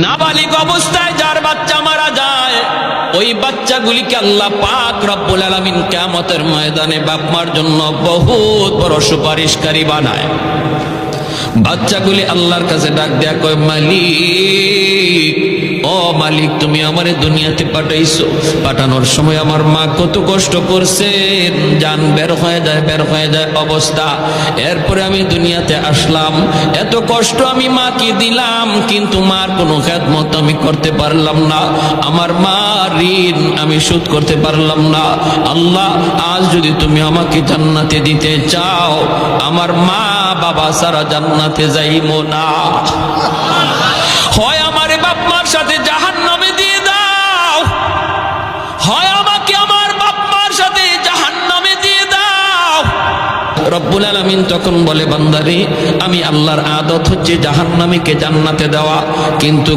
নাবালিগ অবস্থায় যার বাচ্চা মারা যায়, ওই বাচ্চাগুলিকে আল্লাহ পাক রব্বুল আলামিন কিয়ামতের ময়দানে বাপ মার জন্য বহুত বড় সুপারিশকারী বানায়। বাচ্চাগুলি আল্লাহর কাছে ডাক দেয়া কয়, মালিক, ও মালিক, তুমি আমারে দুনিয়াতে পাঠাইছো, পাঠানোর সময় আমার মা কত কষ্ট করছেন, জান বের হয়ে যায় অবস্থা। এরপরে আমি দুনিয়াতে আসলাম, এত কষ্ট আমি মাকে দিলাম, কিন্তু মার কোনো খেদমত আমি করতে পারলাম না, আমার মা ঋণ আমি শোধ করতে পারলাম না। আল্লাহ, আজ যদি তুমি আমাকে জান্নাতে দিতে চাও, আমার মা বাবা সারা জান্নাতে যাইবো না, হয় আমারে বাপ মার সাথে জাহান্নামে দিয়ে দাও, হয় আমাকে আমার বাপ মার সাথে জাহান্নামে দিয়ে দাও। রব্বুল আলামিন তখন বলে, বান্দারে, আমি আল্লাহর আদত হচ্ছে জাহান্নামীকে জান্নাতে দেওয়া, কিন্তু